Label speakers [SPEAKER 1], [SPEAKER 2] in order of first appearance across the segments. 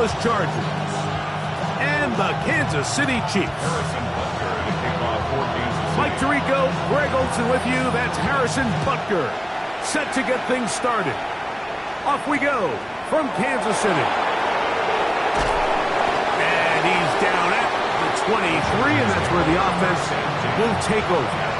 [SPEAKER 1] Angeles Chargers and the Kansas City Chiefs. Mike Tirico, Greg Olson with you. That's Harrison Butker, set to get things started. Off we go from Kansas City. And he's down at the 23, and that's where the offense will take over.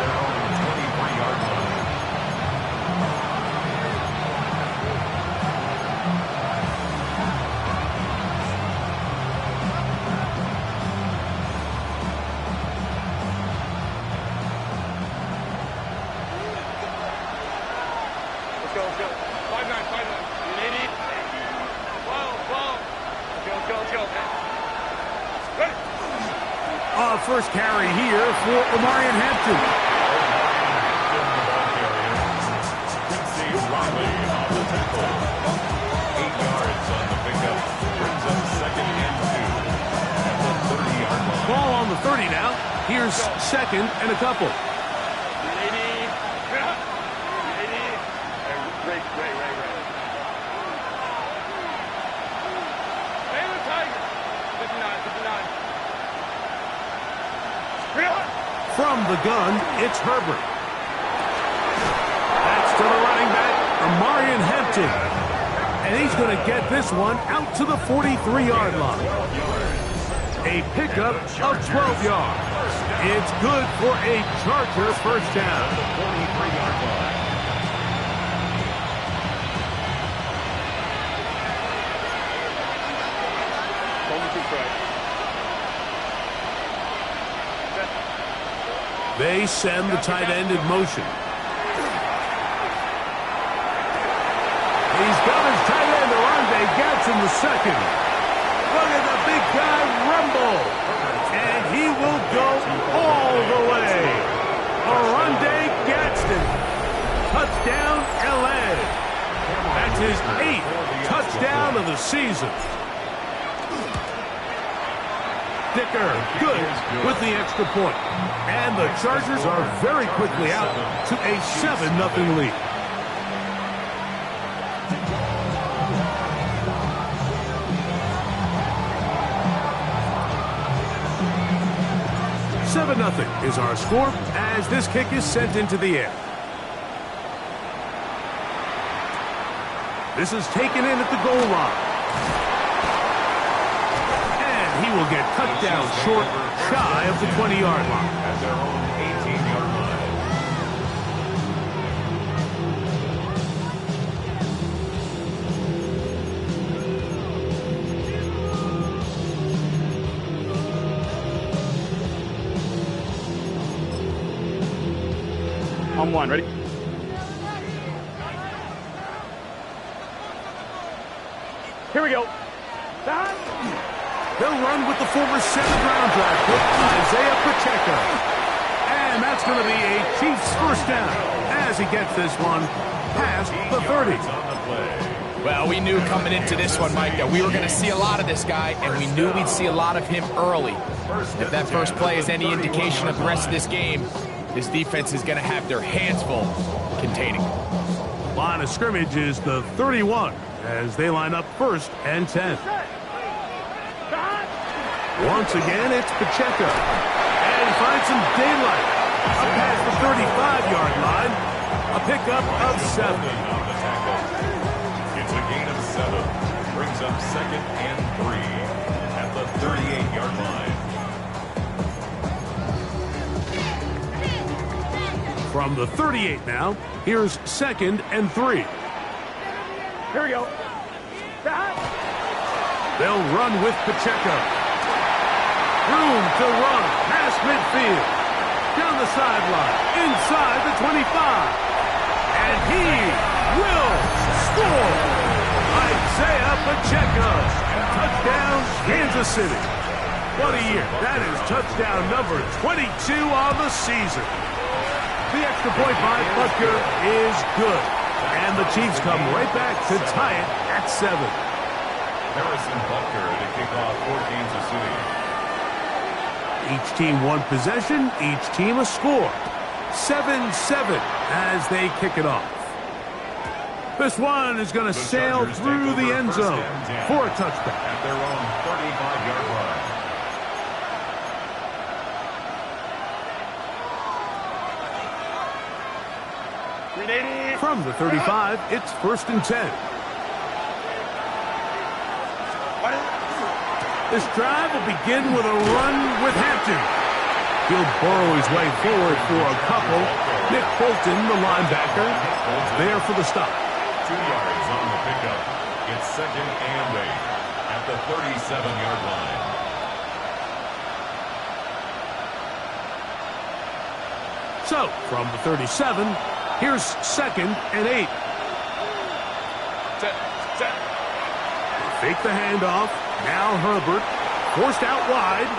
[SPEAKER 1] First carry here for Omarion Hampton. Ball on the 30 now. Here's second and a couple. From the gun, it's Herbert. That's to the running back, Omarion Hampton. And he's going to get this one out to the 43-yard line. A pickup of 12 yards. It's good for a Charger first down. They send the tight end in motion. He's got his tight end, Dante, gets in the second. Look at the big guy rumble. And he will go all the way. Dante Gadsden. Touchdown, LA. That's his 8th touchdown of the season. Dicker, good with the extra point. And the Chargers are very quickly out to a 7-0 lead. Nothing is our score as this kick is sent into the air. This is taken in at the goal line. And he will get cut down short, shy of the 20-yard line. At their own 18-yard line.
[SPEAKER 2] On one, ready? Here we go.
[SPEAKER 1] They'll run with the former 7th-round draft pick, Isaiah Pacheco. And that's going to be a Chiefs first down as he gets this one past the 30.
[SPEAKER 3] Well, we knew coming into this one, Mike, that we were going to see a lot of this guy, and we knew we'd see a lot of him early. If that first play is any indication of the rest of this game, this defense is going to have their hands full containing.
[SPEAKER 1] Line of scrimmage is the 31 as they line up 1st and 10. Once again, it's Pacheco. And he finds some daylight. Up past the 35-yard line. A pickup of 7.
[SPEAKER 4] It's a gain of 7. Brings up 2nd and 3 at the 38-yard line.
[SPEAKER 1] From the 38 now, here's 2nd and 3.
[SPEAKER 2] Here we go.
[SPEAKER 1] They'll run with Pacheco. Room to run past midfield. Down the sideline, inside the 25. And he will score. Isaiah Pacheco. Touchdown, Kansas City. What a year. That is touchdown number 22 on the season. The extra point by Butker is good. And the Chiefs come right back to tie it at 7.
[SPEAKER 4] Harrison Butker to kick off for Kansas City.
[SPEAKER 1] Each team one possession, each team a score. 7-7 as they kick it off. This one is going to sail through the end zone for a touchdown.
[SPEAKER 4] at their own 35-yard line.
[SPEAKER 1] From the 35, it's 1st and 10. This drive will begin with a run with Hampton. He'll burrow his way forward for a couple. Nick Bolton, the linebacker, there for the stop.
[SPEAKER 4] 2 yards on the pickup. It's 2nd and 8 at the 37-yard line.
[SPEAKER 1] So, from the 37, here's 2nd and 8. Fake the handoff. Now Herbert, forced out wide.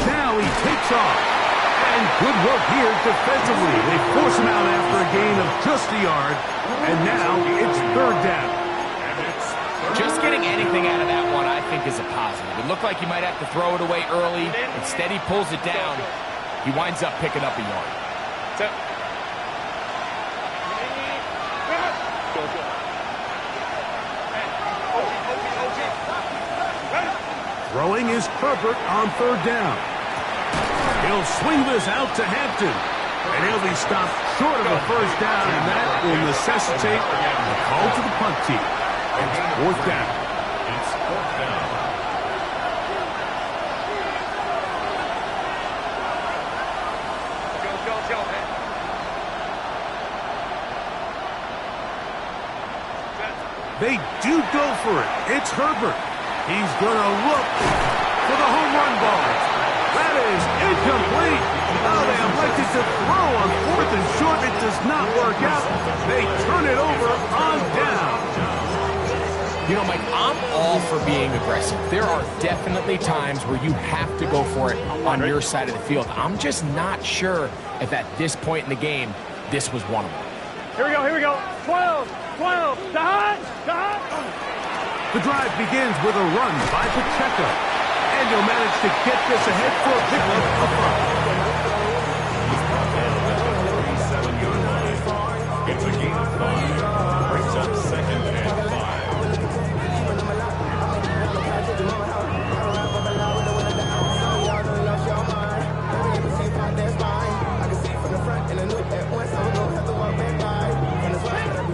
[SPEAKER 1] Now he takes off. And good work here defensively. They force him out after a gain of just a yard. And now it's 3rd down.
[SPEAKER 3] Just getting anything out of that one, I think, is a positive. It looked like he might have to throw it away early. Instead, he pulls it down. He winds up picking up a yard.
[SPEAKER 1] Throwing is Herbert on 3rd down. He'll swing this out to Hampton. And he'll be stopped short of a 1st down, and that will necessitate a call to the punt team. It's 4th down.
[SPEAKER 4] It's 4th down.
[SPEAKER 1] They do go for it. It's Herbert. He's going to look for the home run ball. That is incomplete. Oh, they elected to throw on 4th and short. It does not work out. They turn it over on down.
[SPEAKER 3] You know, Mike, I'm all for being aggressive. There are definitely times where you have to go for it on your side of the field. I'm just not sure if at this point in the game, this was one of them.
[SPEAKER 2] Here we go, here we go. 12, 12, dodge.
[SPEAKER 1] The drive begins with a run by Pacheco. And he'll manage to get this ahead for a pickup up front.
[SPEAKER 4] It's a gain of 5. Brings up 2nd and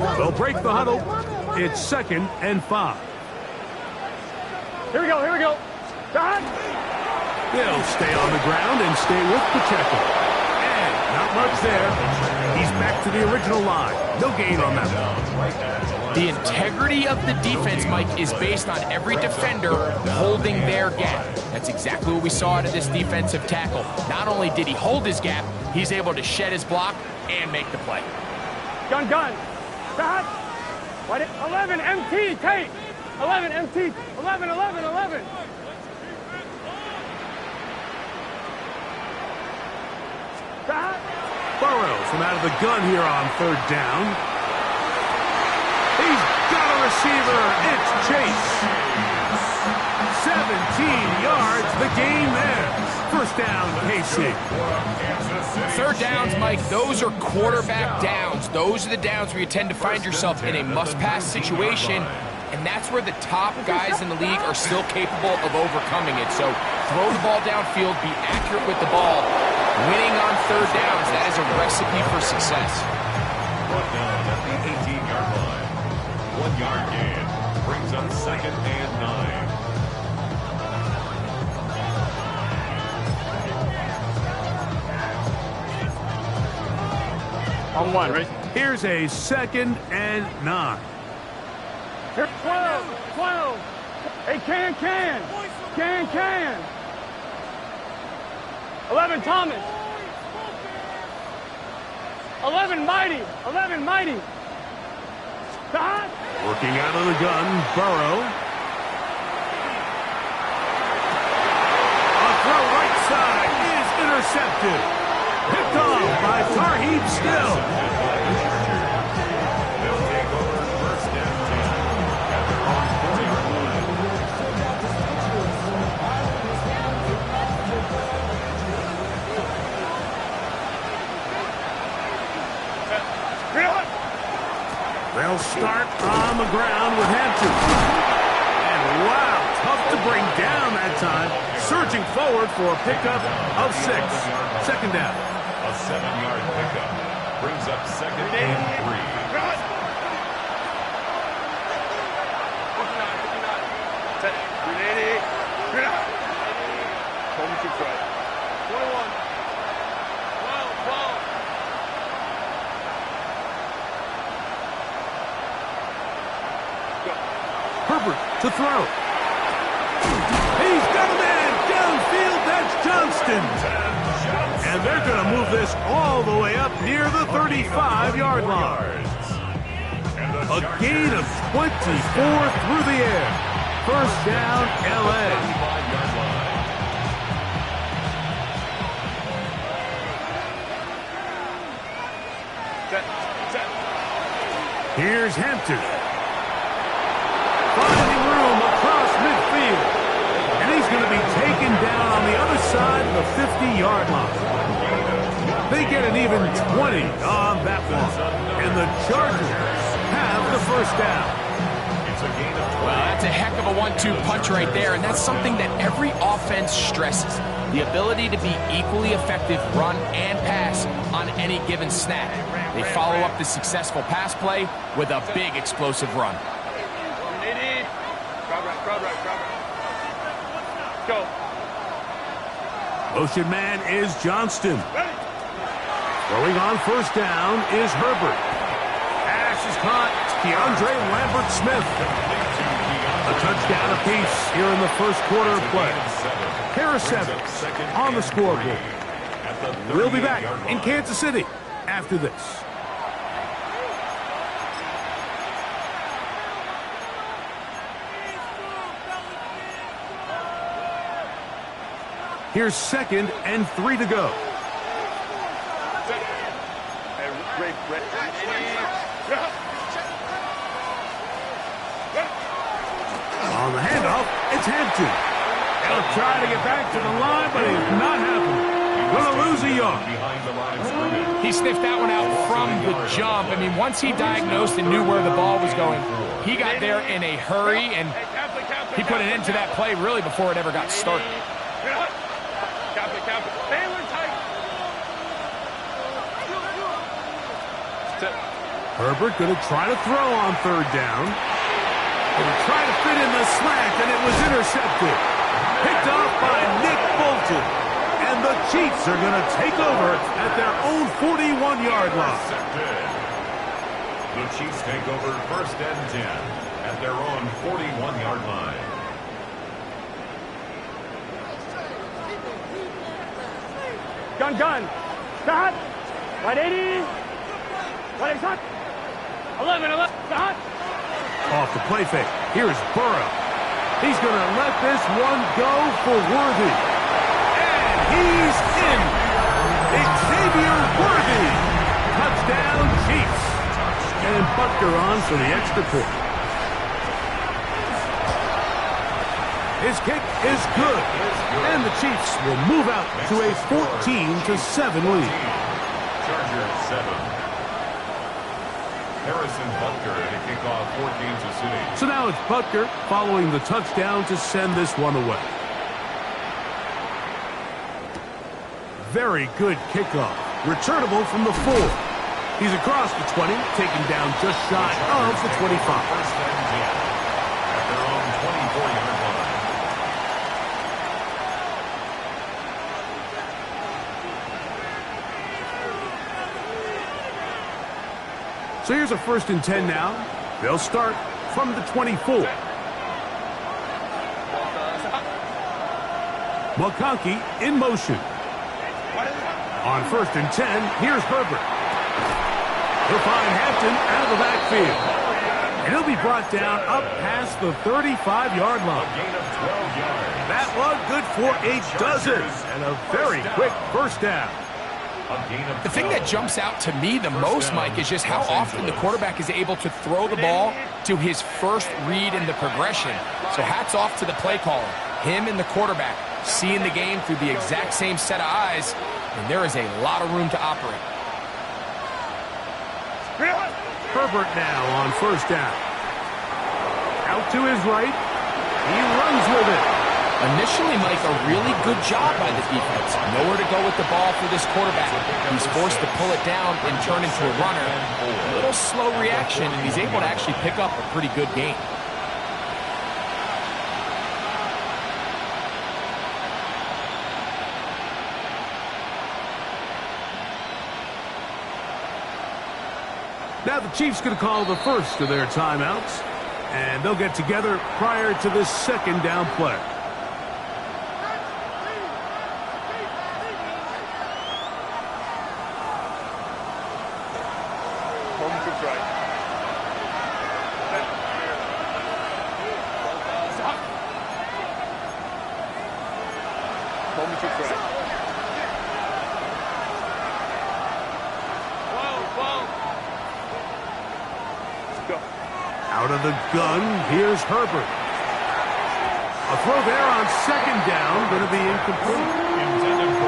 [SPEAKER 4] 5.
[SPEAKER 1] They'll break the huddle. It's 2nd and 5.
[SPEAKER 2] Here we go, here we go. Dodge.
[SPEAKER 1] They'll stay on the ground and stay with Pacheco. And not much there. He's back to the original line. No gain on that one.
[SPEAKER 3] The integrity of the defense, Mike, is based on every defender holding their gap. That's exactly what we saw out of this defensive tackle. Not only did he hold his gap, he's able to shed his block and make the play.
[SPEAKER 2] Gun. Dodge. 11, MT, Tate. 11, MT. 11. Dodge.
[SPEAKER 1] Burrows from out of the gun here on 3rd down. He's got a receiver. It's Chase. 17 yards. The gain there. 1st down, KC.
[SPEAKER 3] 3rd downs, Mike, those are quarterback downs. Those are the downs where you tend to find yourself in a must-pass situation, and that's where the top guys in the league are still capable of overcoming it. So throw the ball downfield, be accurate with the ball. Winning on 3rd downs, that is a recipe for success.
[SPEAKER 4] Brought down at the 18-yard line. 1-yard gain. Brings up 2nd and 9.
[SPEAKER 2] On 1, right?
[SPEAKER 1] Here's a 2nd and 9.
[SPEAKER 2] Here, 12. Hey, can. 11, Thomas. 11, Mighty. Dodge.
[SPEAKER 1] Working out of the gun, Burrow. A throw right side is intercepted. Picked off by Tarheeb Still.
[SPEAKER 4] They'll take over 1st and 10 at their own 40-yard line.
[SPEAKER 1] They'll start on the ground with Hampton. And wow, tough to down that time, surging forward for a pickup of 6. Second down.
[SPEAKER 4] A 7-yard pickup brings up second and 3.
[SPEAKER 1] Herbert to throw. He's got a man downfield. That's Johnston. And they're going to move this all the way up near the 35-yard line. A gain of 24 through the air. First down, L.A. Here's Hampton. Finding room across midfield. And he's going to be taken down on the other side of the 50-yard line. They get an even 20 on that one. And the Chargers have the first down.
[SPEAKER 3] Well, that's a heck of a 1-2 punch right there, and that's something that every offense stresses. The ability to be equally effective run and pass on any given snap. They follow up the successful pass play with a big explosive run.
[SPEAKER 2] Go.
[SPEAKER 1] Motion man is Johnston. Throwing on first down is Herbert. Pass is caught. DeAndre Lambert-Smith. A touchdown apiece here in the first quarter of play. Pair of 7 on the scoreboard. We'll be back in Kansas City after this. Here's 2nd and 3 to go. On the handoff, it's Hampton. He'll try to get back to the line, but it's not happening. Going to lose a yard.
[SPEAKER 3] He sniffed that one out from the jump. I mean, once he diagnosed and knew where the ball was going, he got there in a hurry, and he put an end to that play really before it ever got started.
[SPEAKER 1] Herbert going to try to throw on 3rd down. Going to try to fit in the slant, and it was intercepted. Picked off by Nick Bolton. And the Chiefs are going to take over at their own 41-yard line.
[SPEAKER 4] The Chiefs take over 1st and 10 at their own 41-yard line.
[SPEAKER 2] Gun. Start. 180. 180. 11. Start.
[SPEAKER 1] Off the play fake. Here's Burrow. He's going to let this one go for Worthy. And he's in. Xavier Worthy. Touchdown, Chiefs. And Butker on for the extra point. His kick is good. And the Chiefs will move out to a 14-7 lead.
[SPEAKER 4] Chargers 7. Harrison Butker at a kickoff for Kansas City.
[SPEAKER 1] So now it's Butker following the touchdown to send this one away. Very good kickoff. Returnable from the 4. He's across the 20, taken down just shy of the 25.
[SPEAKER 4] 1st and 10 at their own 24-yard line.
[SPEAKER 1] So here's a 1st and 10 now. They'll start from the 24. McConkey in motion. On 1st and 10, here's Herbert. He'll find Hampton out of the backfield. And he'll be brought down up past the 35-yard line.
[SPEAKER 4] A gain of 12 yards.
[SPEAKER 1] That one good for a dozen. And a very quick first down.
[SPEAKER 3] The thing that jumps out to me the most, Mike, is just how often the quarterback is able to throw the ball to his first read in the progression. So hats off to the play caller. Him and the quarterback seeing the game through the exact same set of eyes, and there is a lot of room to operate.
[SPEAKER 1] Herbert now on 1st down. Out to his right. He runs with it.
[SPEAKER 3] Initially, Mike, a really good job by the defense. Nowhere to go with the ball for this quarterback. He's forced to pull it down and turn into a runner. A little slow reaction, and he's able to actually pick up a pretty good gain.
[SPEAKER 1] Now the Chiefs going to call the first of their timeouts, and they'll get together prior to this second down play. Out of the gun, here's Herbert. A throw there on second down, going to be incomplete.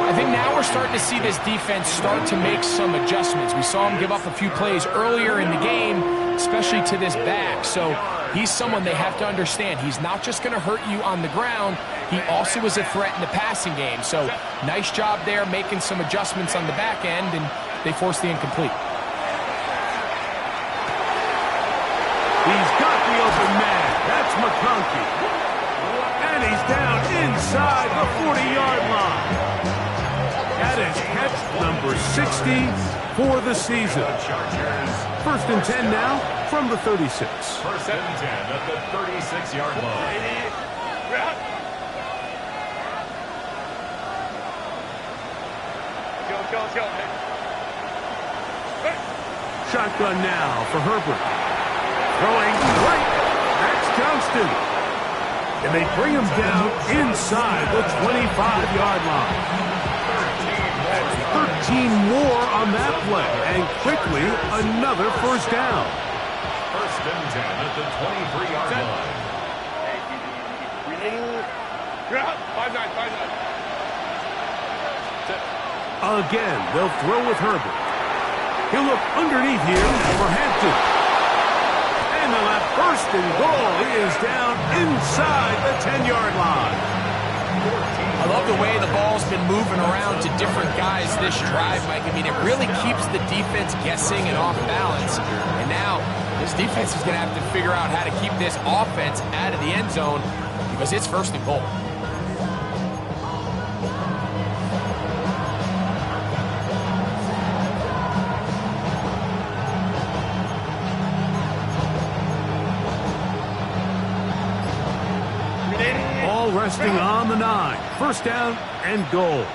[SPEAKER 3] I think now we're starting to see this defense start to make some adjustments. We saw him give up a few plays earlier in the game, especially to this back. So he's someone they have to understand. He's not just going to hurt you on the ground. He also is a threat in the passing game. So nice job there making some adjustments on the back end, and they forced the incomplete.
[SPEAKER 1] He's got the open man. That's McConkey. And he's down inside the 40-yard line. That is catch number 60 for the season. First and 10 now from the 36.
[SPEAKER 4] First and 10 at the 36-yard line.
[SPEAKER 1] Shotgun now for Herbert. Throwing right. That's Johnston. And they bring him down inside the 25-yard line. 13 more on that play. And quickly, another first down.
[SPEAKER 4] First and 10 at the 23-yard line.
[SPEAKER 1] Again, they'll throw with Herbert. He'll look underneath here for Hampton. And they'll have first and goal. He is down inside the 10-yard line.
[SPEAKER 3] I love the way the ball's been moving around to different guys this drive, Mike. I mean, it really keeps the defense guessing and off balance. And now this defense is going to have to figure out how to keep this offense out of the end zone because it's first and goal.
[SPEAKER 1] Resting on the 9. First down and goal.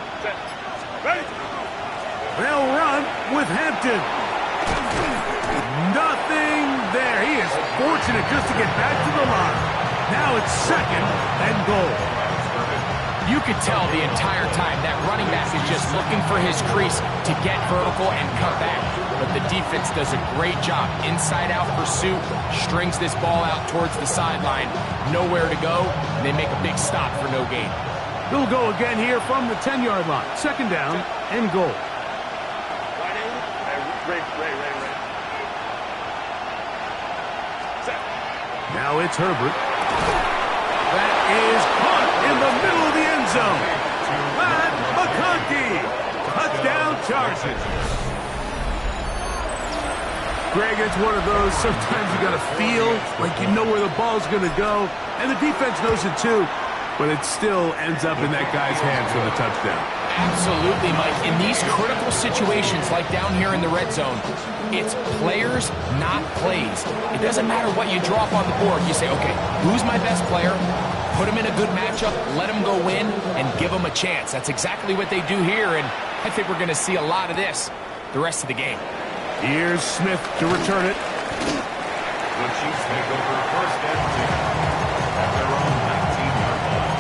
[SPEAKER 1] They'll run with Hampton. Nothing there. He is fortunate just to get back to the line. Now it's second and goal.
[SPEAKER 3] You could tell the entire time that running back is just looking for his crease to get vertical and cut back. But the defense does a great job. Inside-out pursuit, strings this ball out towards the sideline. Nowhere to go, and they make a big stop for no gain.
[SPEAKER 1] He'll go again here from the 10-yard line. Second down and goal. Now it's Herbert. That is caught in the middle of the end zone. Matt McConkey. Touchdown Chargers. Greg, it's one of those, sometimes you got to feel like you know where the ball's going to go, and the defense knows it too, but it still ends up in that guy's hands for the touchdown.
[SPEAKER 3] Absolutely, Mike. In these critical situations, like down here in the red zone, it's players, not plays. It doesn't matter what you draw up on the board. You say, okay, who's my best player? Put him in a good matchup, let him go win, and give him a chance. That's exactly what they do here, and I think we're going to see a lot of this the rest of the game.
[SPEAKER 1] Here's Smith to return it.
[SPEAKER 4] The Chiefs take over first and 10 at their own 19-yard line.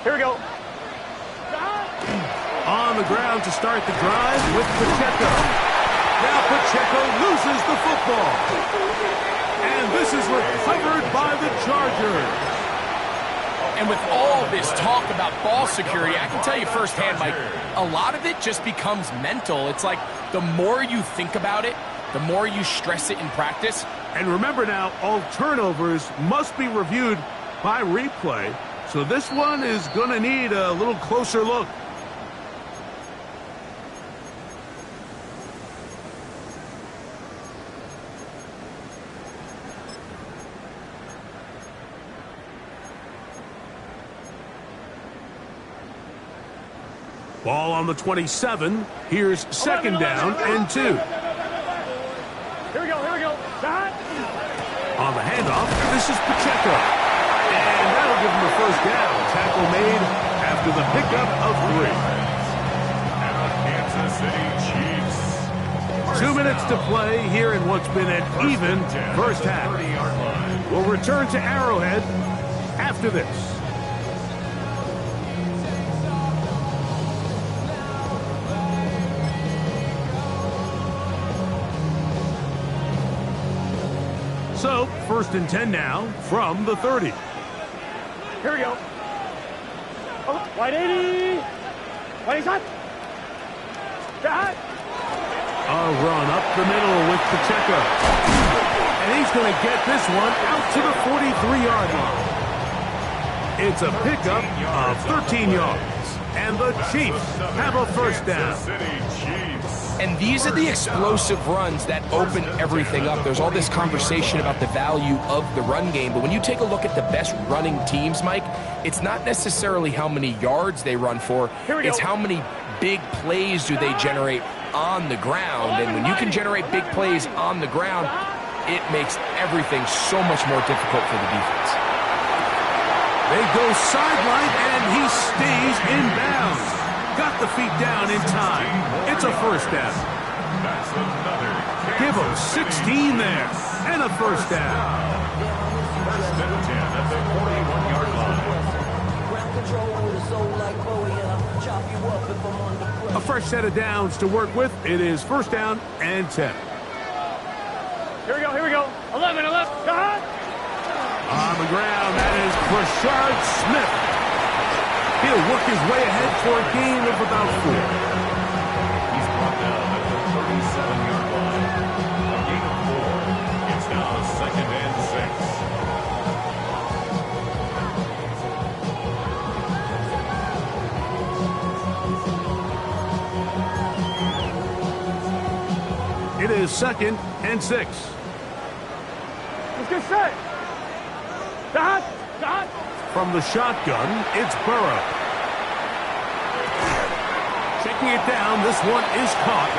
[SPEAKER 2] Here we go.
[SPEAKER 1] On the ground to start the drive with Pacheco. Now Pacheco loses the football. And this is recovered by the Chargers.
[SPEAKER 3] And And with all this talk about ball security, I can tell you firsthand, Mike, a lot of it just becomes mental. It's like the more you think about it, the more you stress it in practice.
[SPEAKER 1] And remember now, all turnovers must be reviewed by replay. So this one is going to need a little closer look. Ball on the 27. Here's second down and 2.
[SPEAKER 2] Here we go, here we go.
[SPEAKER 1] On the handoff, this is Pacheco. And that'll give him the first down. Tackle made after the pickup of 3.
[SPEAKER 4] Kansas City Chiefs.
[SPEAKER 1] 2 minutes to play here in what's been an even first half. We'll return to Arrowhead after this. So, first and 10 now from the 30.
[SPEAKER 2] Here we go. Oh, wide 80. Wide shot.
[SPEAKER 1] A run up the middle with Pacheco. And he's going to get this one out to the 43-yard line. It's a pickup of 13 yards. And the Chiefs have a first down.
[SPEAKER 3] And these are the explosive runs that open everything up. There's all this conversation about the value of the run game, but when you take a look at the best running teams, Mike, it's not necessarily how many yards they run for, it's how many big plays do they generate on the ground. And when you can generate big plays on the ground, it makes everything so much more difficult for the defense.
[SPEAKER 1] They go sideline, and he stays in bounds. Got the feet down in time. It's a first down. Give him 16 there. And a first down.
[SPEAKER 4] First and 10 at the 41-yard line.
[SPEAKER 1] A fresh set of downs to work with. It is first down and 10.
[SPEAKER 2] Here we go, here we go. 11.
[SPEAKER 1] On the ground, that is Rashard Smith. He'll work his way ahead for a gain of about 4.
[SPEAKER 4] He's brought down at the 37-yard line. A gain of 4. It's now second and
[SPEAKER 1] 6. It is second and 6.
[SPEAKER 2] Let's get set. Dot.
[SPEAKER 1] From the shotgun, it's Burrow. Checking it down, this one is caught.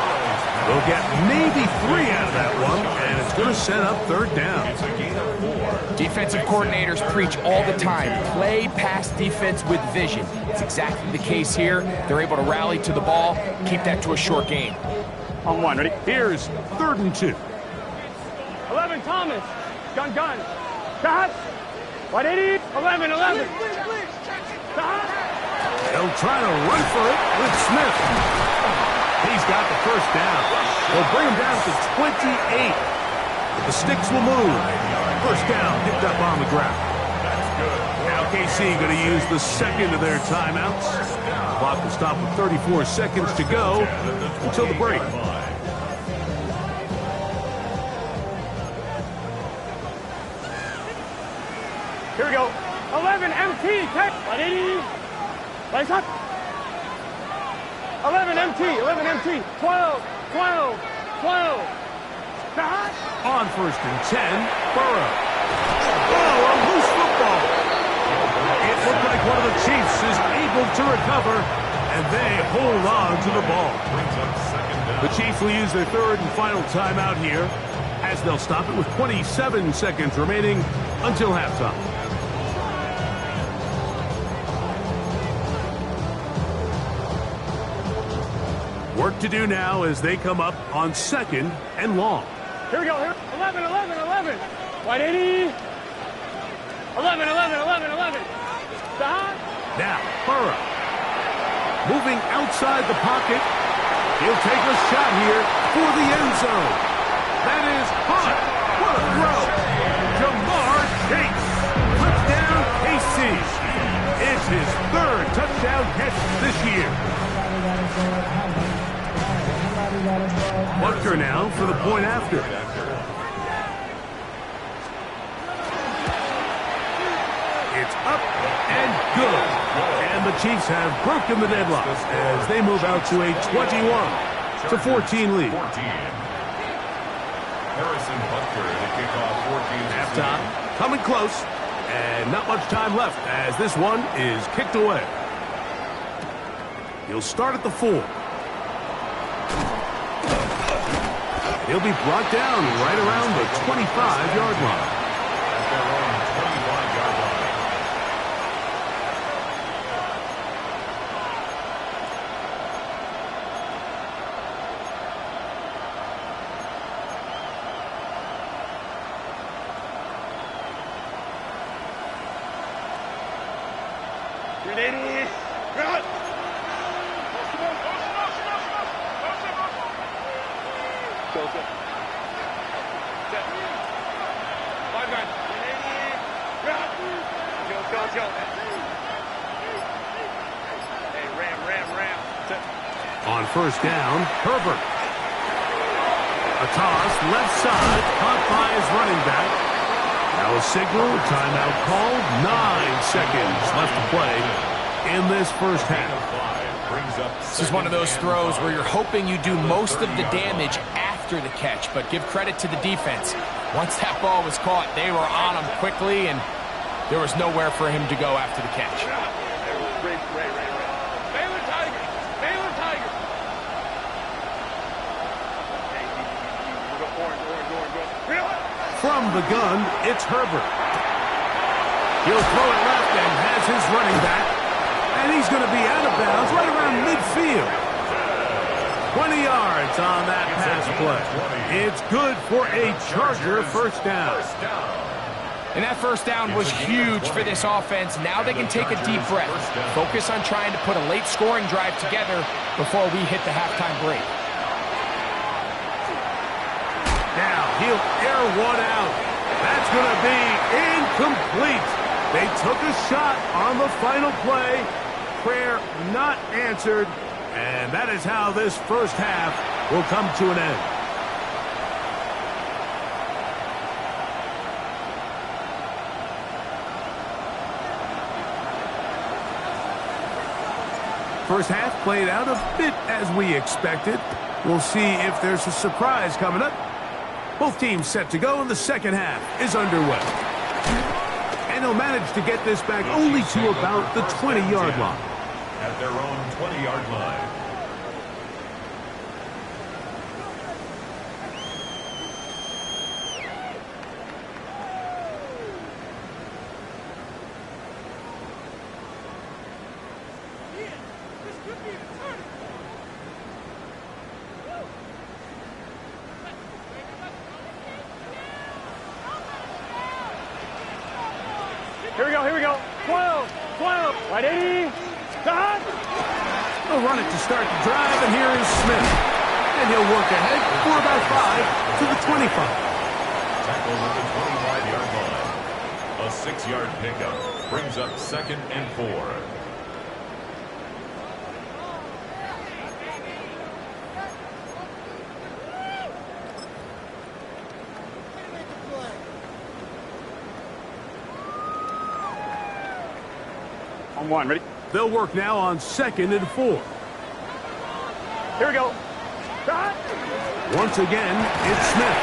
[SPEAKER 1] They'll get maybe 3 out of that one, and it's going to set up third down.
[SPEAKER 4] It's a gain of 4.
[SPEAKER 3] Defensive coordinators preach all the time, play pass defense with vision. It's exactly the case here. They're able to rally to the ball, keep that to a short game.
[SPEAKER 2] On 1, ready?
[SPEAKER 1] Here's third and 2.
[SPEAKER 2] 11, Thomas. Gun. Dot. Wide 80. 11.
[SPEAKER 1] They'll try to run for it with Smith. He's got the first down. They'll bring him down to 28. But the sticks will move. First down picked up on the ground. Now KC going to use the second of their timeouts. Clock will stop with 34 seconds to go until the break.
[SPEAKER 2] Here we go. 11, MT. Tech. 180. Nice shot. 11, MT. 12.
[SPEAKER 1] On first and 10, Burrow. Oh, a loose football. It looked like one of the Chiefs is able to recover, and they hold on to the ball. The Chiefs will use their third and final timeout here, as they'll stop it with 27 seconds remaining until halftime. Work to do now as they come up on second and long.
[SPEAKER 2] Here we go. 11. 180. 11. Stop.
[SPEAKER 1] Now, Burrow. Moving outside the pocket. He'll take a shot here for the end zone. That is hot. What a throw. Jamar Chase. Touchdown, KC. touchdown catch this year. Buckner now for the point after. It's up and good. And the Chiefs have broken the deadlock as they move out to a 21-14 lead.
[SPEAKER 4] Harrison Buckner to kick off 14.
[SPEAKER 1] Halftime coming close, and not much time left as this one is kicked away. He'll start at the 4. He'll be brought down right around the 25-yard line.
[SPEAKER 4] At their own 25-yard line.
[SPEAKER 1] On first down, Herbert. A toss, left side, caught by his running back. Now a signal, timeout called. 9 seconds left to play in this first half.
[SPEAKER 3] This is one of those throws where you're hoping you do most of the damage after the catch, but give credit to the defense. Once that ball was caught, they were on him quickly, and there was nowhere for him to go after the catch.
[SPEAKER 1] From the gun, it's Herbert. He'll throw it left and has his running back. And he's going to be out of bounds right around midfield. 20 yards on that pass play. It's good for a Charger first down.
[SPEAKER 3] And that first down was huge for this offense. Now they can take a deep breath. Focus on trying to put a late scoring drive together before we hit the halftime break.
[SPEAKER 1] Now he'll air one out. That's going to be incomplete. They took a shot on the final play. Prayer not answered. And that is how this first half will come to an end. First half played out a bit as we expected. We'll see if there's a surprise coming up. Both teams set to go, and the second half is underway. And they'll manage to get this back only to about the 20-yard line.
[SPEAKER 4] At their own 20-yard line.
[SPEAKER 2] Here we go. 12, right 80, done.
[SPEAKER 1] They'll run it to start the drive, and here is Smith. And he'll work ahead for about 5 to the 25.
[SPEAKER 4] Tackled at the 25-yard line. A 6-yard pickup brings up 2nd and 4.
[SPEAKER 2] On 1, ready?
[SPEAKER 1] They'll work now on 2nd and 4.
[SPEAKER 2] Here we go. Done.
[SPEAKER 1] Once again, it's Smith.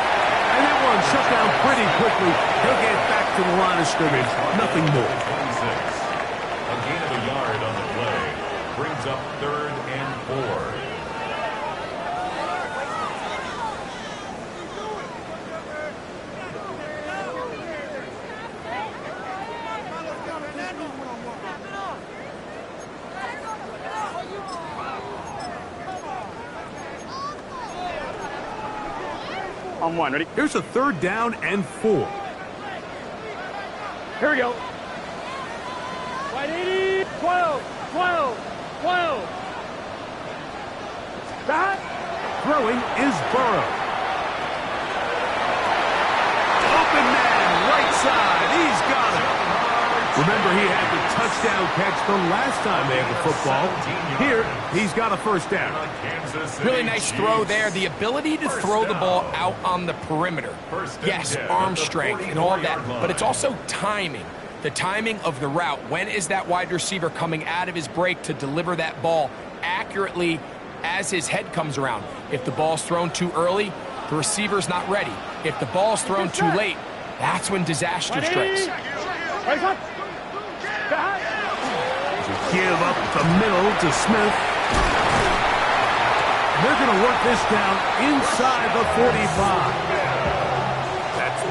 [SPEAKER 1] And that one shut down pretty quickly. He'll get back to the line of scrimmage. Nothing more.
[SPEAKER 4] 26. A gain of a yard on the play. Brings up 3rd and 4.
[SPEAKER 2] On 1, ready?
[SPEAKER 1] Here's a 3rd down and 4.
[SPEAKER 2] Here we go. Right 80, 12. Done.
[SPEAKER 1] Throwing is Burrow. Open man, right side. He's got it. Remember, he had the touchdown catch the last time they had the football. Here, he's got a first down.
[SPEAKER 3] Really nice throw there. The ability to throw the ball out on the perimeter. Yes, arm strength and all of that, but it's also timing. The timing of the route. When is that wide receiver coming out of his break to deliver that ball accurately as his head comes around? If the ball's thrown too early, the receiver's not ready. If the ball's thrown too late, that's when disaster strikes.
[SPEAKER 1] Give up the middle to Smith. They're going to work this down inside the 45. That's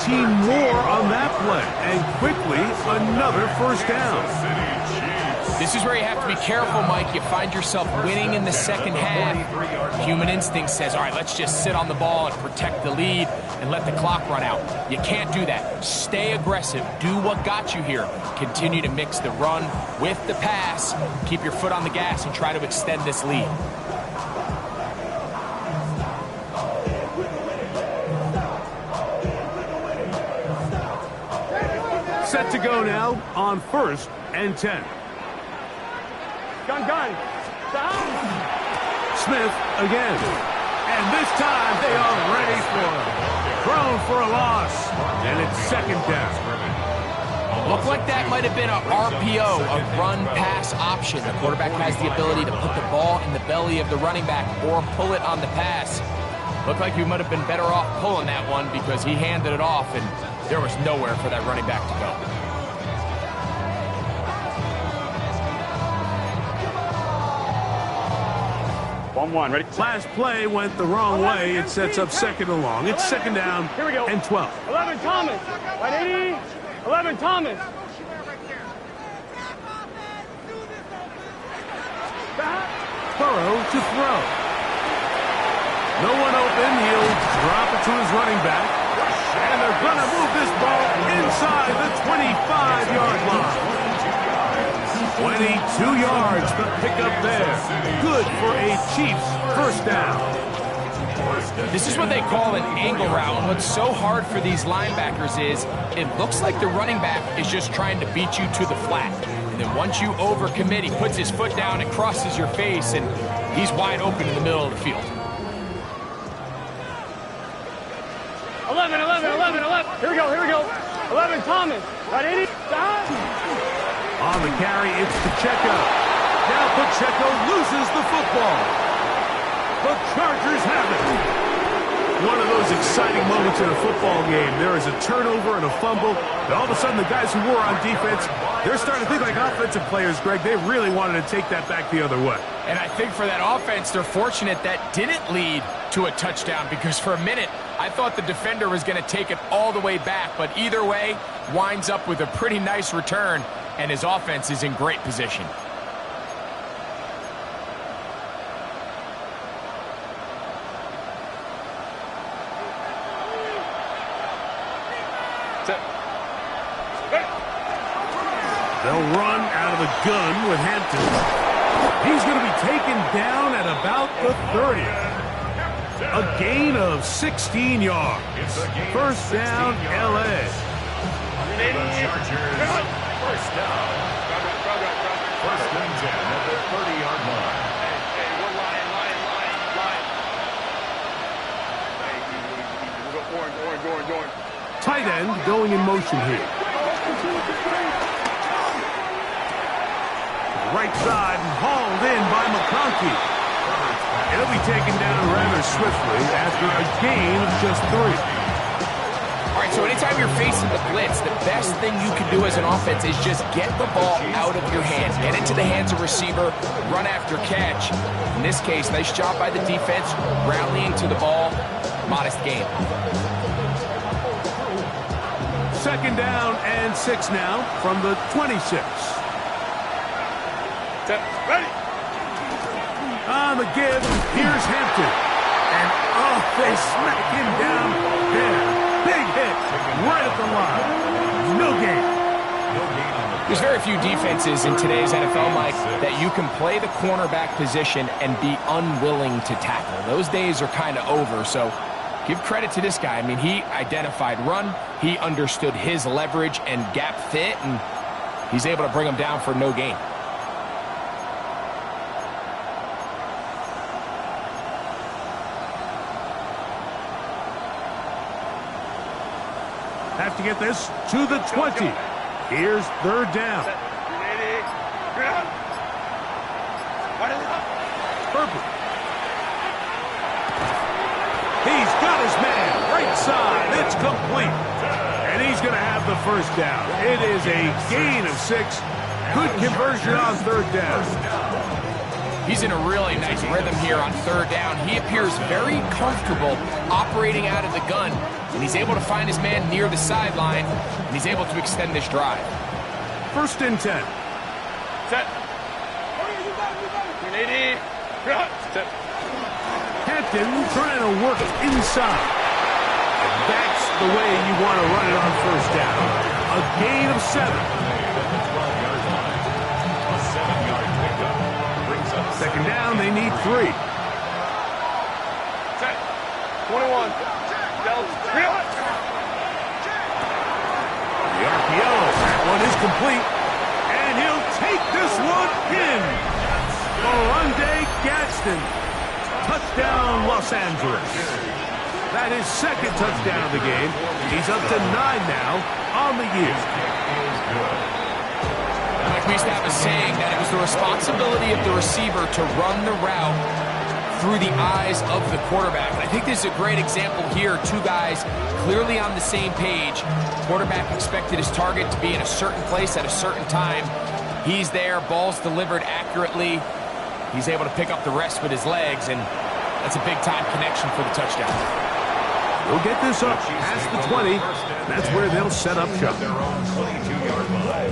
[SPEAKER 1] 13 more on that play. And quickly, another first down.
[SPEAKER 3] This is where you have to be careful, Mike. You find yourself winning in the second half. Human instinct says, all right, let's just sit on the ball and protect the lead and let the clock run out. You can't do that. Stay aggressive. Do what got you here. Continue to mix the run with the pass. Keep your foot on the gas and try to extend this lead.
[SPEAKER 1] Set to go now on 1st and 10.
[SPEAKER 2] Gun.
[SPEAKER 1] Smith again. And this time they are ready for him. Thrown for a loss. And it's second down.
[SPEAKER 3] Looked like that might have been a RPO, a run-pass option. The quarterback has the ability to put the ball in the belly of the running back or pull it on the pass. Looked like you might have been better off pulling that one because he handed it off and there was nowhere for that running back to go.
[SPEAKER 2] 1-1, ready?
[SPEAKER 1] Last play went the wrong way. It sets up second and long. It's second down and 12.
[SPEAKER 2] 11 Thomas. 180. 11 Thomas.
[SPEAKER 1] Burrow to throw. No one open. He'll drop it to his running back. And they're going to move this ball inside the 25-yard line. 22 yards for pickup there. Good for a Chiefs first down.
[SPEAKER 3] This is what they call an angle route. And what's so hard for these linebackers is it looks like the running back is just trying to beat you to the flat. And then once you overcommit, he puts his foot down and crosses your face, and he's wide open in the middle of the field.
[SPEAKER 2] 11. Here we go. 11 Thomas. 180.
[SPEAKER 1] On the carry, it's Pacheco. Now Pacheco loses the football. The Chargers have it. One of those exciting moments in a football game. There is a turnover and a fumble. And all of a sudden, the guys who were on defense, they're starting to think like offensive players, Greg. They really wanted to take that back the other way.
[SPEAKER 3] And I think for that offense, they're fortunate that didn't lead to a touchdown, because for a minute, I thought the defender was going to take it all the way back. But either way, winds up with a pretty nice return, and his offense is in great position.
[SPEAKER 1] They'll run out of the gun with Hampton. He's going to be taken down at about the 30. A gain of 16 yards. First down, L.A.
[SPEAKER 4] First down. First and 10 at the 30-yard line.
[SPEAKER 2] Hey, we're line. Hey, orange.
[SPEAKER 1] Tight end going in motion here. Right side and hauled in by McConkey. It'll be taken down rather swiftly after a gain of just 3.
[SPEAKER 3] All right, so anytime you're facing the blitz, the best thing you can do as an offense is just get the ball out of your hands. Get into the hands of receiver, run after catch. In this case, nice job by the defense, rallying to the ball. Modest gain.
[SPEAKER 1] Second down and 6 now from the 26.
[SPEAKER 2] Ready.
[SPEAKER 1] On the give, here's Hampton. And they smack him down there. Big hit right at the line. No gain.
[SPEAKER 3] There's very few defenses in today's NFL, Mike, that you can play the cornerback position and be unwilling to tackle. Those days are kind of over, so give credit to this guy. I mean, he identified run, he understood his leverage and gap fit, and he's able to bring him down for no gain.
[SPEAKER 1] Have to get this to the 20. Here's third down. Herbert. He's got his man. Right side. It's complete. And he's going to have the first down. It is a gain of 6. Good conversion on third down.
[SPEAKER 3] He's in a really nice rhythm here on third down. He appears very comfortable operating out of the gun, and he's able to find his man near the sideline, and he's able to extend this drive.
[SPEAKER 1] First and 10.
[SPEAKER 2] Set.
[SPEAKER 1] Hampton trying to work inside. That's the way you want to run it on first down. A gain of 7. Second down, they need 3.
[SPEAKER 2] Set. 21.
[SPEAKER 1] The RPO, that one is complete. And he'll take this one in. Orlando Gadsden. Touchdown, Los Angeles. That is second touchdown of the game. He's up to 9 now on the year.
[SPEAKER 3] Like we used to have a saying that it was the responsibility of the receiver to run the route through the eyes of the quarterback. And I think this is a great example here. 2 guys clearly on the same page. Quarterback expected his target to be in a certain place at a certain time. He's there, ball's delivered accurately. He's able to pick up the rest with his legs, and that's a big-time connection for the touchdown.
[SPEAKER 1] We'll get this up past the 20. That's where they'll set up shop.
[SPEAKER 4] Their own 22-yard line.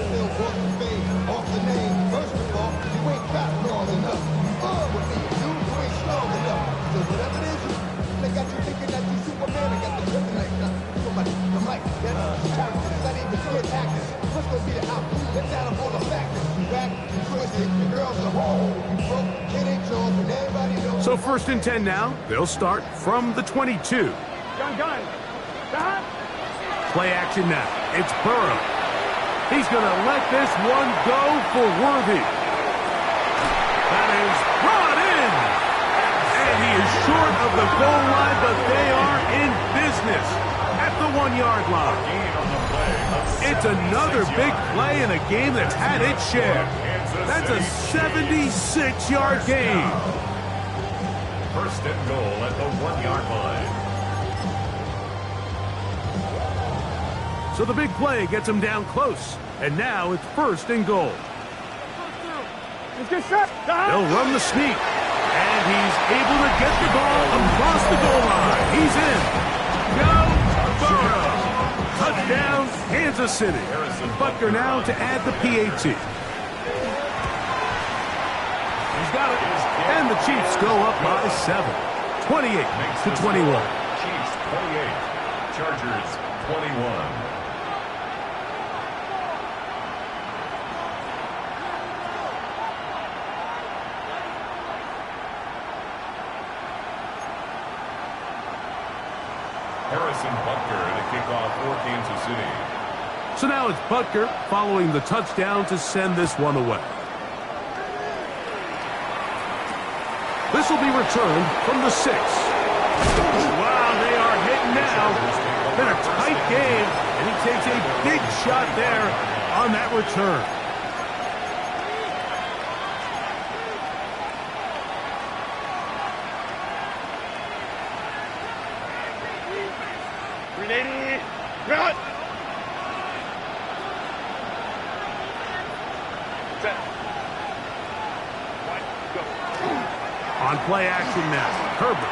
[SPEAKER 1] So first and 10 now. They'll start from the 22.
[SPEAKER 2] Gun. Stop.
[SPEAKER 1] Play action now. It's Burrow. He's going to let this one go for Worthy. That is brought in. And he is short of the goal line, but they are in business at the 1-yard line. It's another big play in a game that's had its share. That's a 76-yard gain.
[SPEAKER 4] First and goal at the 1-yard line.
[SPEAKER 1] So the big play gets him down close. And now it's first and goal.
[SPEAKER 2] Let's get set.
[SPEAKER 1] They'll run the sneak. And he's able to get the ball across the goal line. He's in. Go Burrow. Touchdown, Kansas City. Butker now to add the PAT. He's got it. And the Chiefs go up by 7. 28-21.
[SPEAKER 4] Chiefs 28. Chargers 21. Harrison Butker to kick off for Kansas City.
[SPEAKER 1] So now it's Butker following the touchdown to send this one away. This will be returned from the 6. Wow, they are hitting now. Been a tight game, and he takes a big shot there on that return. On play action now, Herbert.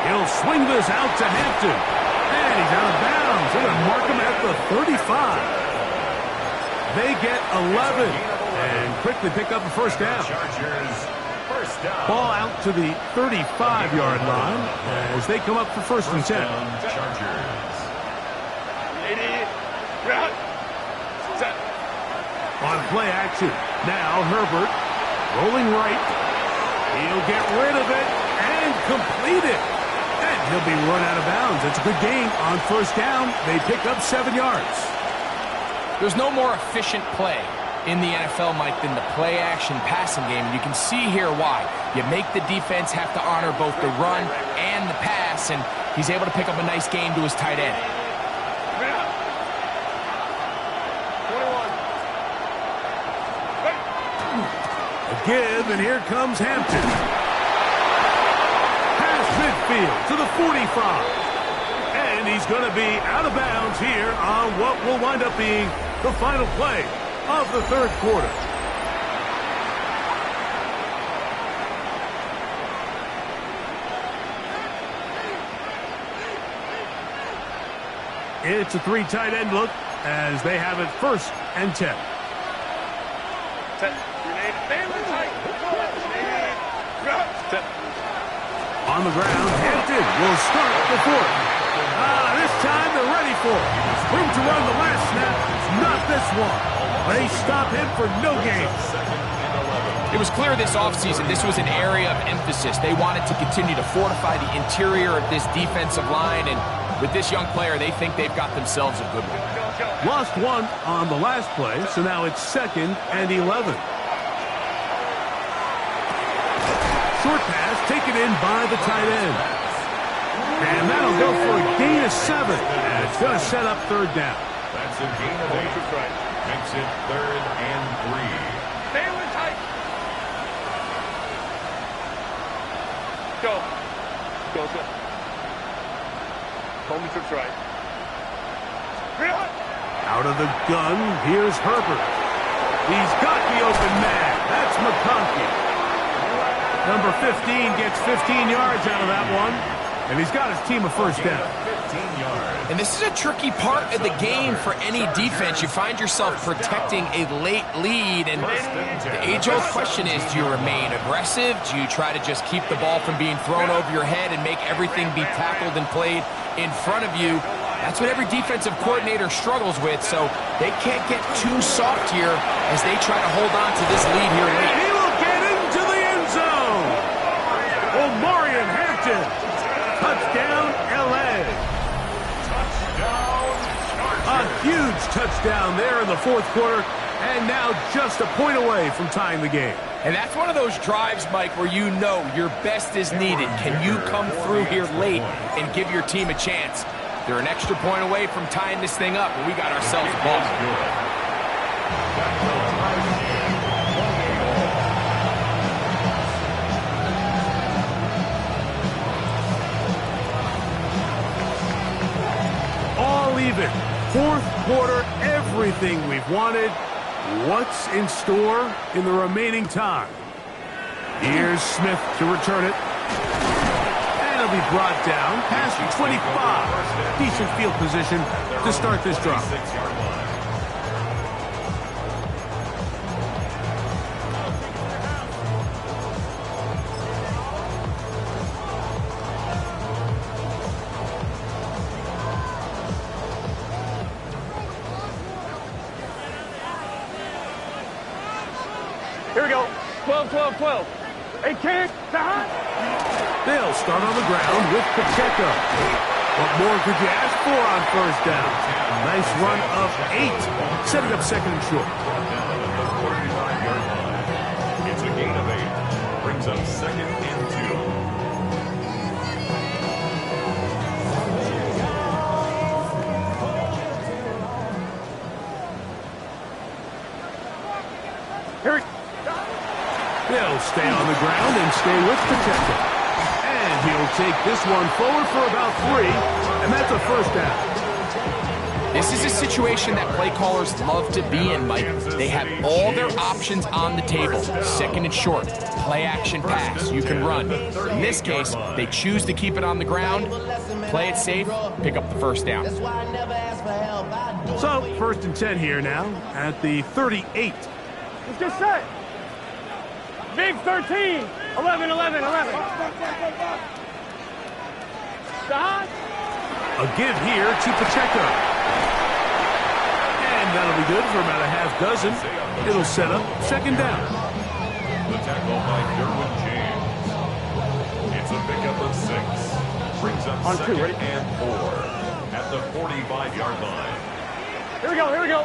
[SPEAKER 1] He'll swing this out to Hampton. And he's out of bounds. They're going to mark him at the 35. They get 11 and quickly pick up a first down. Ball out to the 35-yard line as they come up for first and 10. On play action, now Herbert rolling right. He'll get rid of it and complete it. And he'll be run out of bounds. It's a good gain on first down. They pick up 7 yards.
[SPEAKER 3] There's no more efficient play in the NFL, Mike, than the play-action passing game. And you can see here why. You make the defense have to honor both the run and the pass, and he's able to pick up a nice gain to his tight end.
[SPEAKER 1] 21. A give, and here comes Hampton. Pass midfield to the 45. And he's going to be out of bounds here on what will wind up being the final play of the third quarter. It's a three tight end look as they have it 1st and 10. On the ground, Hampton will start the fourth. This time they're ready for it. Room to run the last snap. Not this one. They stop him for no gain.
[SPEAKER 3] It was clear this offseason this was an area of emphasis. They wanted to continue to fortify the interior of this defensive line, and with this young player, they think they've got themselves a good one.
[SPEAKER 1] Lost one on the last play, so now it's 2nd and 11. Short pass taken in by the tight end. And that'll go for a gain of 7. And it's going to set up 3rd down.
[SPEAKER 4] That's a gain of 8. Makes it 3rd and 3.
[SPEAKER 2] Stay with tight. Go. Go. Hold me trips right.
[SPEAKER 1] Out of the gun, here's Herbert. He's got the open man. That's McConkey. Number 15 gets 15 yards out of that one. And he's got his team a 1st down.
[SPEAKER 4] 15 yards.
[SPEAKER 3] And this is a tricky part of the game for any defense. You find yourself protecting a late lead, and the age-old question is, do you remain aggressive? Do you try to just keep the ball from being thrown over your head and make everything be tackled and played in front of you? That's what every defensive coordinator struggles with, so they can't get too soft here as they try to hold on to this lead here late.
[SPEAKER 1] He will get into the end zone. Omarion Hampton. Touchdown, L.A. A huge touchdown there in the 4th quarter, and now just a point away from tying the game.
[SPEAKER 3] And that's one of those drives, Mike, where you know your best is needed. Can you come through here late and give your team a chance? They're an extra point away from tying this thing up, and we got ourselves a ball.
[SPEAKER 1] Even. 4th quarter, everything we've wanted. What's in store in the remaining time? Here's Smith to return it. And it'll be brought down past the 25. Decent field position to start this drive.
[SPEAKER 2] Here we go. 12, 12, 12. Hey, kick.
[SPEAKER 1] They'll start on the ground with Pacheco. What more could you ask for on 1st down? Nice run of 8. Setting up 2nd and short.
[SPEAKER 4] It's a gain of 8. Brings up 2nd and 2.
[SPEAKER 2] Here
[SPEAKER 1] They'll stay on the ground and stay with Pacheco. And he'll take this one forward for about 3, and that's a 1st down.
[SPEAKER 3] This is a situation that play callers love to be in, Mike. They have all their options on the table. 2nd and short, play action pass, you can run. In this case, they choose to keep it on the ground, play it safe, pick up the 1st down.
[SPEAKER 1] So, 1st and 10 here now at the 38.
[SPEAKER 2] Let's get set. Big 13. 11, 11, 11.
[SPEAKER 1] A give here to Pacheco. And that'll be good for about a half dozen. It'll set up 2nd down.
[SPEAKER 4] The tackle by Derwin James. It's a pickup of 6. Brings up
[SPEAKER 2] On
[SPEAKER 4] 2nd and 4 at the 45-yard line.
[SPEAKER 2] Here we go, here we go.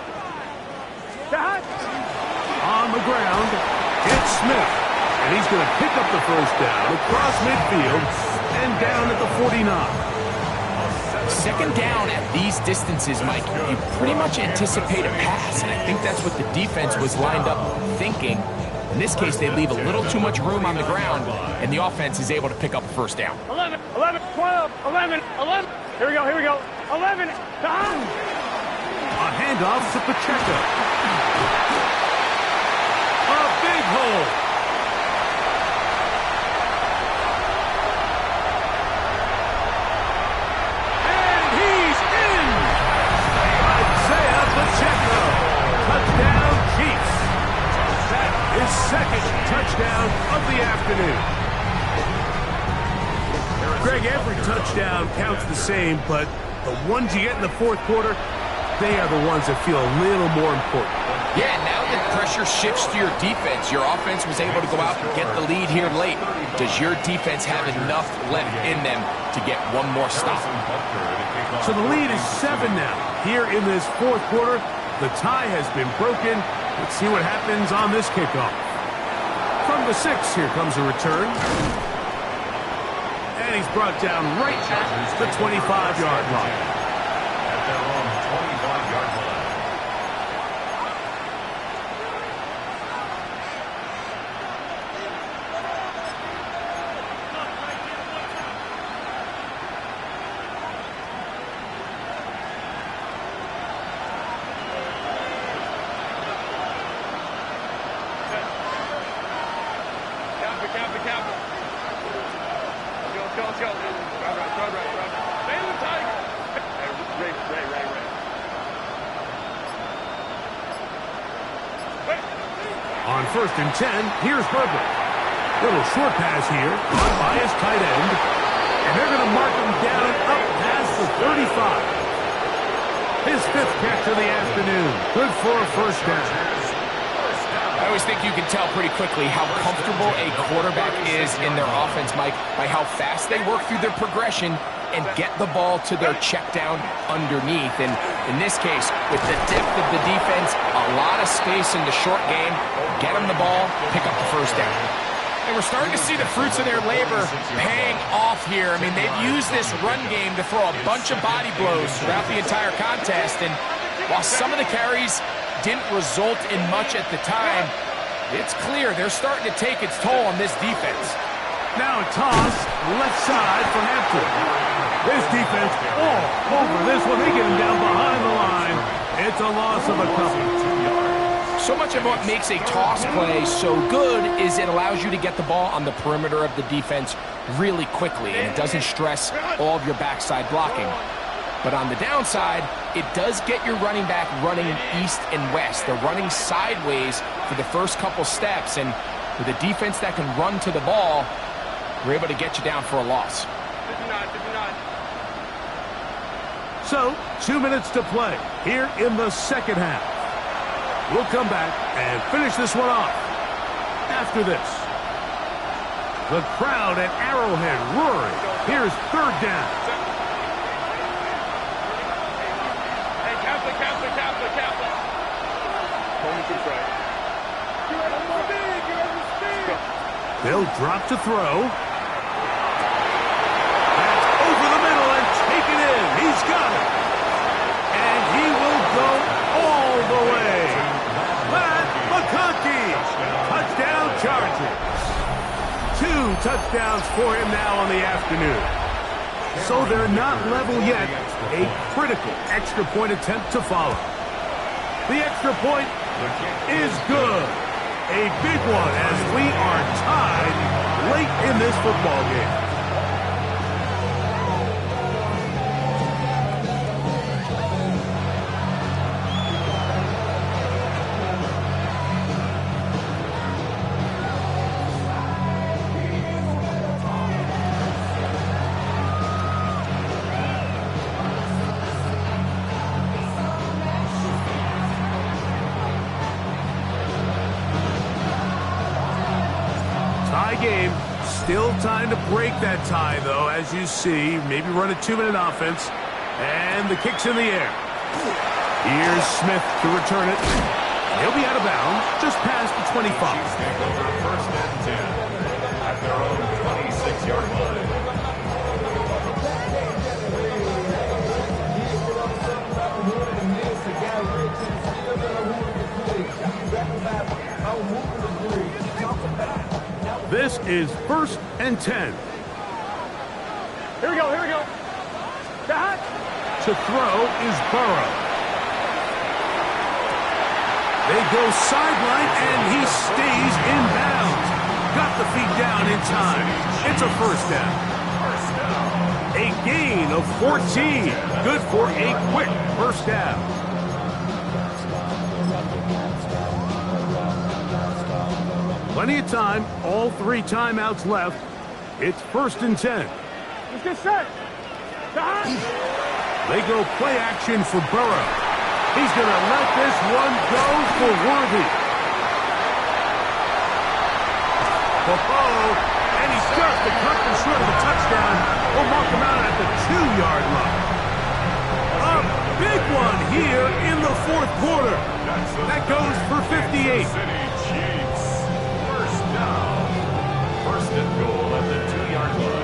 [SPEAKER 1] On the ground, it's Smith. And he's going to pick up the first down across midfield and down at the 49.
[SPEAKER 3] Second down at these distances, Mike, you pretty much anticipate a pass, and I think that's what the defense was lined up thinking. In this case, they leave a little too much room on the ground, and the offense is able to pick up a first down.
[SPEAKER 2] 11, 11, 12, 11, 11. Here we go, here we go. 11, down.
[SPEAKER 1] A handoff to Pacheco. A big hole. And he's in. Isaiah Pacheco. Touchdown, Chiefs. His second touchdown of the afternoon. Greg, every touchdown counts the same, but the ones you get in the fourth quarter, they are the ones that feel a little more important.
[SPEAKER 3] Yeah, now that pressure shifts to your defense, your offense was able to go out and get the lead here late. Does your defense have enough left in them to get one more stop?
[SPEAKER 1] So the lead is 7 now. Here in this fourth quarter, the tie has been broken. Let's see what happens on this kickoff. From the 6, here comes a return. And he's brought down right at the 25-yard line.
[SPEAKER 4] At their own 25-yard line.
[SPEAKER 1] On 1st and 10, here's Herbert. Little short pass here, caught by his tight end. And they're going to mark him down up past the 35. His 5th catch of the afternoon. Good for a first down.
[SPEAKER 3] I always think you can tell pretty quickly how comfortable a quarterback is in their offense, Mike, by how fast they work through their progression and get the ball to their check down underneath. And in this case, with the depth of the defense, a lot of space in the short game, get them the ball, pick up the first down. And we're starting to see the fruits of their labor paying off here. I mean, they've used this run game to throw a bunch of body blows throughout the entire contest. And while some of the carries didn't result in much at the time, it's clear they're starting to take its toll on this defense.
[SPEAKER 1] Now a toss, left side for Hampton. This defense all over this one. They get him down behind the line. It's a loss of a couple.
[SPEAKER 3] So much of what makes a toss play so good is it allows you to get the ball on the perimeter of the defense really quickly, and it doesn't stress all of your backside blocking. But on the downside, it does get your running back running east and west. They're running sideways for the first couple steps, and with a defense that can run to the ball, we're able to get you down for a loss.
[SPEAKER 2] 59, 59.
[SPEAKER 1] So, 2 minutes to play here in the second half. We'll come back and finish this one off after this. The crowd at Arrowhead roaring. Here's 3rd down.
[SPEAKER 2] Hey, Catholic.
[SPEAKER 1] They'll drop to throw. That's over the middle and taken in. He's got it. And he will go all the way. Matt McConkey. Touchdown Chargers. 2 touchdowns for him now on the afternoon. So they're not level yet. A critical extra point attempt to follow. The extra point is good. A big one as we are tied late in this football game. Tie game. Still time to break that tie, though, as you see. Maybe run a 2-minute offense. And the kick's in the air. Here's Smith to return it. He'll be out of bounds just past the 25.
[SPEAKER 4] Chiefs take over first and 10 at their own 26-yard line.
[SPEAKER 1] This is first and 10.
[SPEAKER 2] Here we go, here we go. That.
[SPEAKER 1] To throw is Burrow. They go sideline, and he stays in bounds. Got the feet down in time. It's a first down. A gain of 14. Good for a quick first down. Plenty of time. All 3 timeouts left. It's first and 10.
[SPEAKER 2] Let's get set. That.
[SPEAKER 1] They go play action for Burrow. He's going to let this one go for Worthy. And he starts to cut them short of the touchdown. We'll mark him out at the 2-yard line. A big one here in the fourth quarter. That goes for 58.
[SPEAKER 4] City Chiefs. First down. First and goal at the 2-yard line.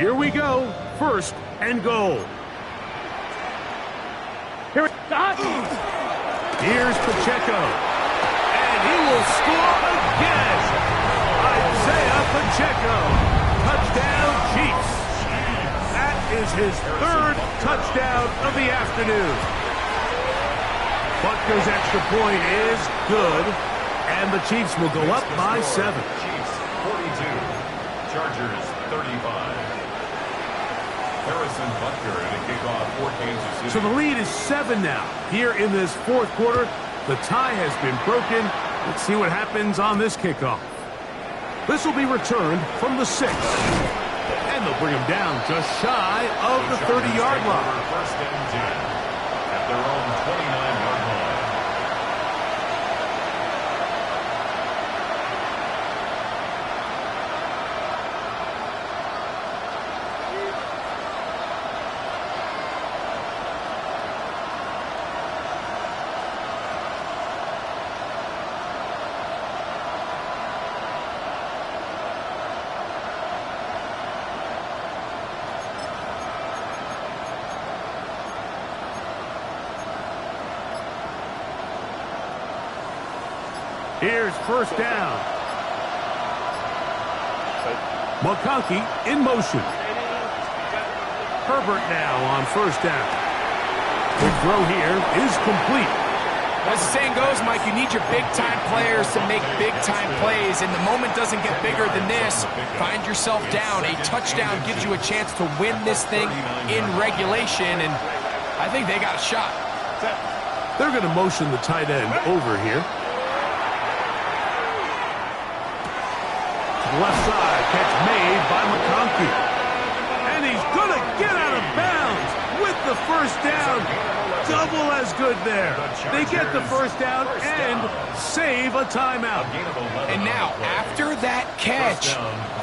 [SPEAKER 1] Here we go. First and goal.
[SPEAKER 2] Here we go.
[SPEAKER 1] Here's Pacheco. And he will score again. Isaiah Pacheco. Touchdown, Chiefs. That is his 3rd touchdown of the afternoon. Butker's extra point is good. And the Chiefs will go up by 7.
[SPEAKER 4] Chiefs 42. Chargers 35. Harrison Butker in a kickoff for Kansas City.
[SPEAKER 1] So the lead is 7 now. Here in this fourth quarter, the tie has been broken. Let's see what happens on this kickoff. This will be returned from the 6. And they'll bring him down just shy of the 30-yard line.
[SPEAKER 4] First and 10 at their own 29-yard line.
[SPEAKER 1] Here's first down. McConkey in motion. Herbert now on first down. The throw here is complete.
[SPEAKER 3] As the saying goes, Mike, you need your big-time players to make big-time plays, and the moment doesn't get bigger than this. Find yourself down. A touchdown gives you a chance to win this thing in regulation, and I think they got a shot.
[SPEAKER 1] They're going to motion the tight end over here. Left side, catch made by McConkey. And he's going to get out of bounds with the first down. Double as good there. They get the first down and save a timeout.
[SPEAKER 3] And now, after that catch,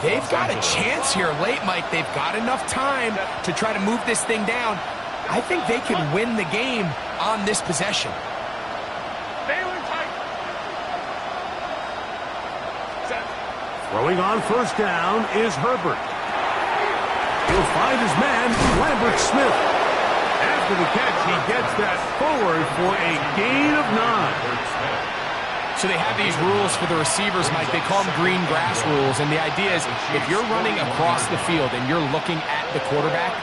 [SPEAKER 3] they've got a chance here late, Mike. They've got enough time to try to move this thing down. I think they can win the game on this possession.
[SPEAKER 1] Throwing on first down is Herbert. He'll find his man, Lambert Smith. After the catch, he gets that forward for a gain of 9.
[SPEAKER 3] So they have these rules for the receivers, Mike. They call them green grass rules. And the idea is if you're running across the field and you're looking at the quarterback,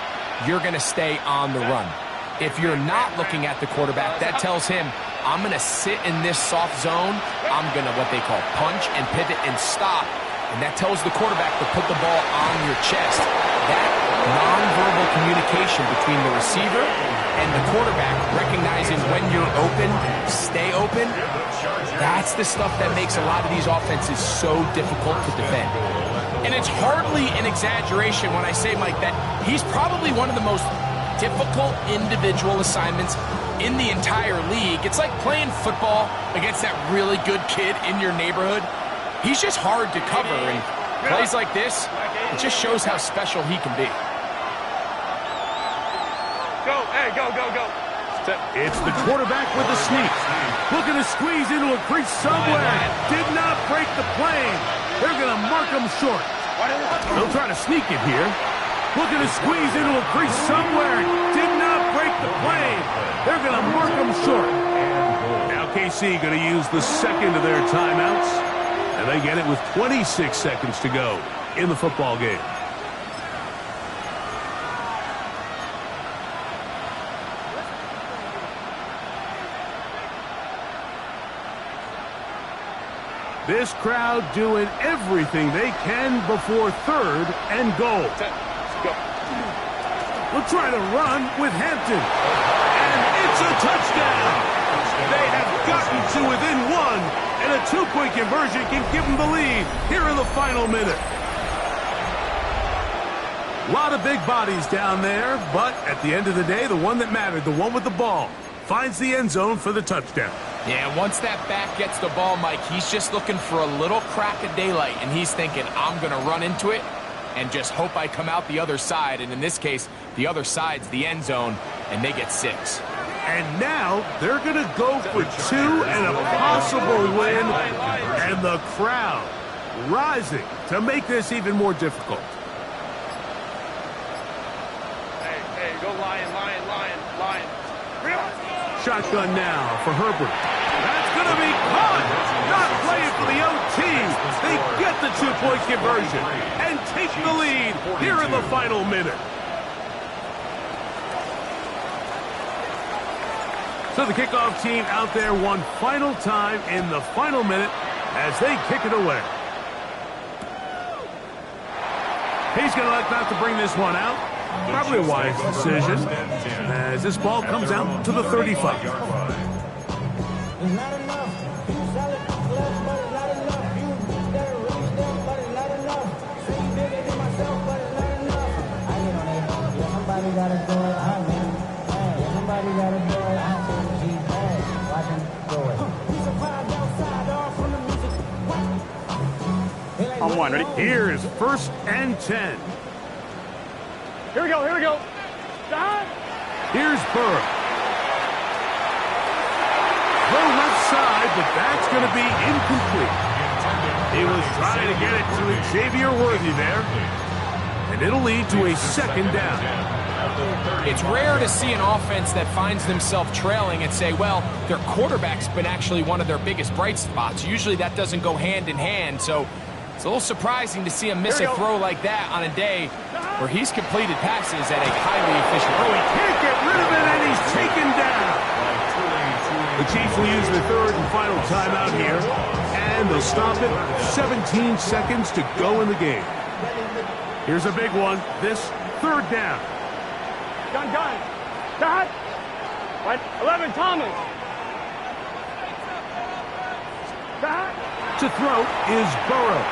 [SPEAKER 3] you're going to stay on the run. If you're not looking at the quarterback, that tells him, I'm going to sit in this soft zone. I'm going to what they call punch and pivot and stop. And that tells the quarterback to put the ball on your chest. That nonverbal communication between the receiver and the quarterback, recognizing when you're open, stay open, that's the stuff that makes a lot of these offenses so difficult to defend. And it's hardly an exaggeration when I say, Mike, that he's probably one of the most difficult individual assignments in the entire league. It's like playing football against that really good kid in your neighborhood. He's just hard to cover, and plays like this, it just shows how special he can be.
[SPEAKER 2] Go, hey, go, go, go.
[SPEAKER 1] It's the quarterback with the sneak. Looking to squeeze into a crease somewhere. Did not break the plane. They're going to mark him short. They'll try to sneak it here. Looking to squeeze into a crease somewhere. Did not break the plane. They're going to mark him short. Now KC going to use the second of their timeouts. And they get it with 26 seconds to go in the football game. This crowd doing everything they can before third and goal. We'll try to run with Hampton. And it's a touchdown. They have gotten to within one, and a two-point conversion can give them the lead here in the final minute. A lot of big bodies down there, but at the end of the day, the one that mattered, the one with the ball, finds the end zone for the touchdown.
[SPEAKER 3] Yeah, once that back gets the ball, Mike, he's just looking for a little crack of daylight, and he's thinking, I'm going to run into it and just hope I come out the other side. And in this case, the other side's the end zone, and they get 6.
[SPEAKER 1] And now they're going to go for 2 and a possible win, and the crowd rising to make this even more difficult.
[SPEAKER 2] Hey, go Lion, Lion, Lion, Lion.
[SPEAKER 1] Shotgun now for Herbert. That's going to be caught. Not playing for the OT. They get the two-point conversion and take the lead here in the final minute. So the kickoff team out there one final time in the final minute as they kick it away. He's going to elect not to bring this one out. Probably a wise decision as this ball comes out to the 35.
[SPEAKER 2] On one, ready?
[SPEAKER 1] Here is 1st and 10.
[SPEAKER 2] Here we go, here we go. Stop.
[SPEAKER 1] Here's Burrow. Throw left side, but that's going to be incomplete. He was trying to get it to Xavier Worthy there. And it'll lead to a 2nd down.
[SPEAKER 3] It's rare to see an offense that finds themselves trailing and say, well, their quarterback's been actually one of their biggest bright spots. Usually that doesn't go hand in hand, so it's a little surprising to see him miss a throw like that on a day where he's completed passes at a highly efficient rate.
[SPEAKER 1] Oh, he can't get rid of it, and he's taken down. The Chiefs will use their 3rd and final timeout here, and they'll stop it. 17 seconds to go in the game. Here's a big one. This 3rd down.
[SPEAKER 2] Gun. Stop. 11, Thomas. Stop.
[SPEAKER 1] To throw is Burrow.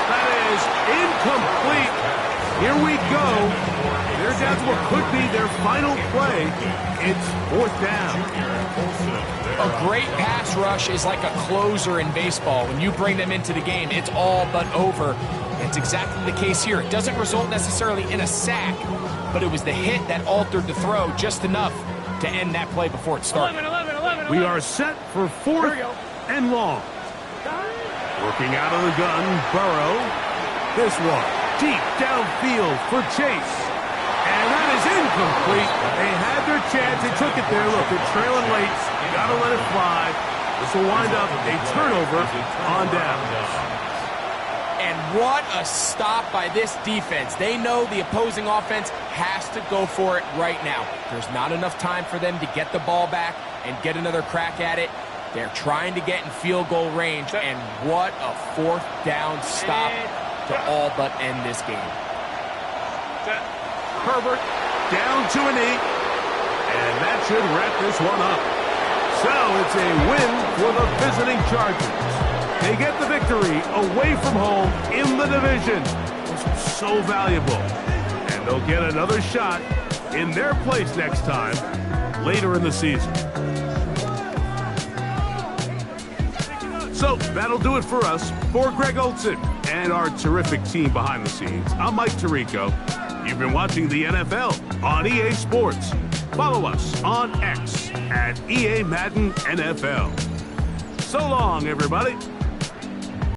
[SPEAKER 1] That is incomplete. Here we go. They're down to what could be their final play. It's 4th down.
[SPEAKER 3] A great pass rush is like a closer in baseball. When you bring them into the game, it's all but over. It's exactly the case here. It doesn't result necessarily in a sack, but it was the hit that altered the throw just enough to end that play before it started.
[SPEAKER 2] 11.
[SPEAKER 1] We are set for 4th and long. Working out of the gun, Burrow. This one deep downfield for Chase. And that is incomplete. They had their chance. They took it there. Look, they're trailing late. You got to let it fly. This will wind up a turnover on down.
[SPEAKER 3] And what a stop by this defense. They know the opposing offense has to go for it right now. There's not enough time for them to get the ball back and get another crack at it. They're trying to get in field goal range, and what a 4th down stop to all but end this game.
[SPEAKER 1] Herbert down to a knee, and that should wrap this one up. So it's a win for the visiting Chargers. They get the victory away from home in the division. so valuable. And they'll get another shot in their place next time, later in the season. So that'll do it for us. For Greg Olson and our terrific team behind the scenes, I'm Mike Tirico. You've been watching the NFL on EA Sports. Follow us on X at EA Madden NFL. So long, everybody.